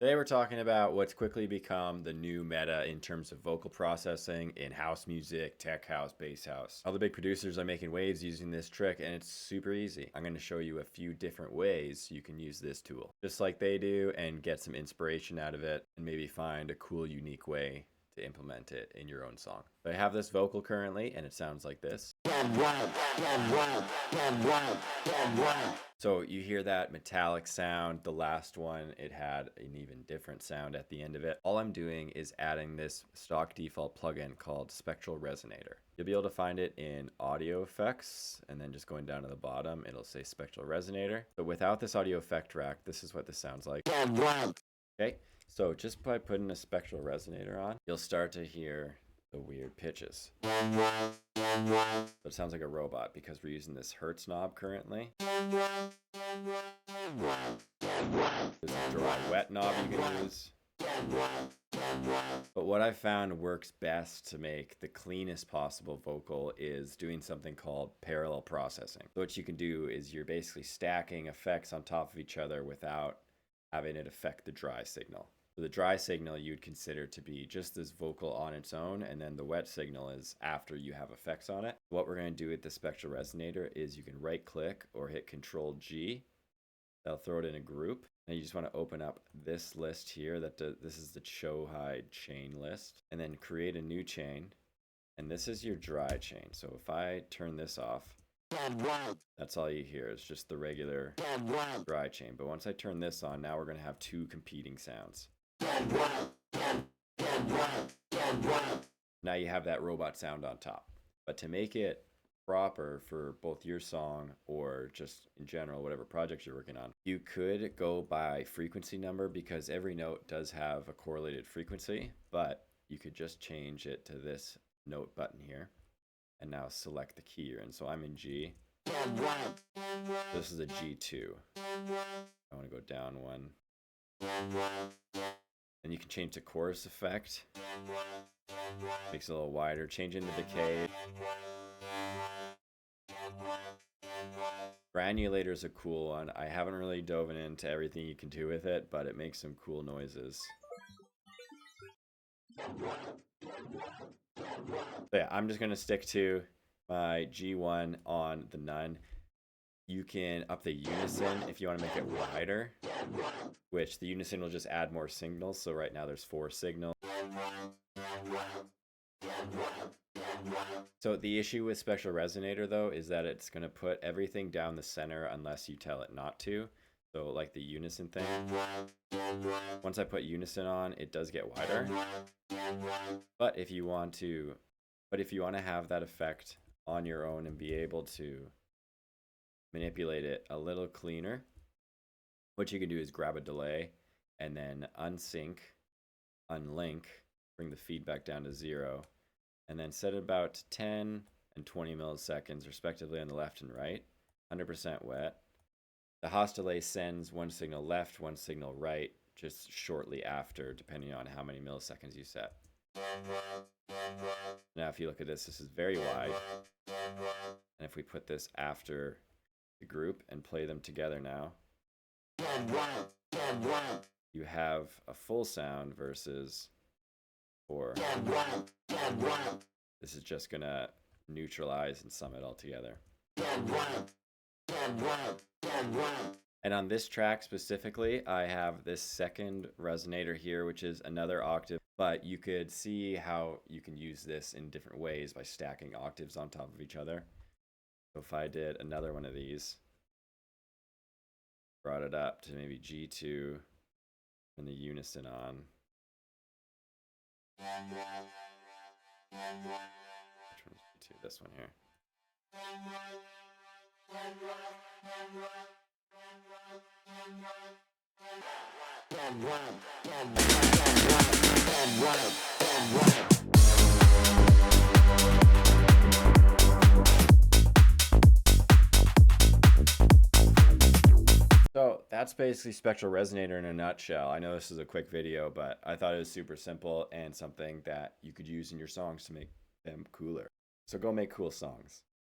Today we're talking about what's quickly become the new meta in terms of vocal processing in house music, tech house, bass house. All the big producers are making waves using this trick, and it's super easy. I'm going to show you a few different ways you can use this tool, just like they do, and get some inspiration out of it, and maybe find a cool, unique way to implement it in your own song. So I have this vocal currently, and it sounds like this. So you hear that metallic sound. The last one, it had an even different sound at the end of it. All I'm doing is adding this stock default plugin called Spectral Resonator. You'll be able to find it in audio effects, and then just going down to the bottom, it'll say Spectral Resonator. But without this audio effect rack, this is what this sounds like. Okay, so just by putting a spectral resonator on, you'll start to hear the weird pitches. So it sounds like a robot because we're using this Hertz knob currently. There's a dry wet knob you can use. But what I found works best to make the cleanest possible vocal is doing something called parallel processing. So what you can do is you're basically stacking effects on top of each other without having it affect the dry signal. So the dry signal you'd consider to be just this vocal on its own, and then the wet signal is after you have effects on it. What we're going to do with the spectral resonator is you can right click or hit Control G. That'll throw it in a group. And you just want to open up this list here. This is the show hide chain list, and then create a new chain. And this is your dry chain. So if I turn this off, that's all you hear. It's just the regular dry chain. But once I turn this on, now we're going to have two competing sounds. Now you have that robot sound on top. But to make it proper for both your song or just in general, whatever projects you're working on, you could go by frequency number because every note does have a correlated frequency, but you could just change it to this note button here and now select the key you're in. So I'm in G. This is a G2. I want to go down one. And you can change the chorus effect. Makes it a little wider. Change in the decay. Granulator is a cool one. I haven't really dove into everything you can do with it, but it makes some cool noises. So yeah, I'm just going to stick to my G1 on the none. You can up the unison if you want to make it wider, which the unison will just add more signals. So right now there's 4 signals. So the issue with Spectral Resonator though is that it's going to put everything down the center unless you tell it not to. So like the unison thing. Once I put unison on, it does get wider. But if you want to have that effect on your own and be able to manipulate it a little cleaner, what you can do is grab a delay and then unsync, unlink, bring the feedback down to 0, and then set it about 10 and 20 milliseconds respectively on the left and right, 100% wet. The Haas delay sends one signal left, one signal right, just shortly after, depending on how many milliseconds you set. Now if you look at this, this is very wide. And if we put this after the group and play them together now, you have a full sound versus 4. This is just gonna neutralize and sum it all together. And on this track specifically, I have this second resonator here, which is another octave, but you could see how you can use this in different ways by stacking octaves on top of each other. So if I did another one of these, brought it up to maybe G2 and the unison on. Which one's G2? This one here. So that's basically Spectral Resonator in a nutshell. I know this is a quick video, but I thought it was super simple and something that you could use in your songs to make them cooler. So go make cool songs.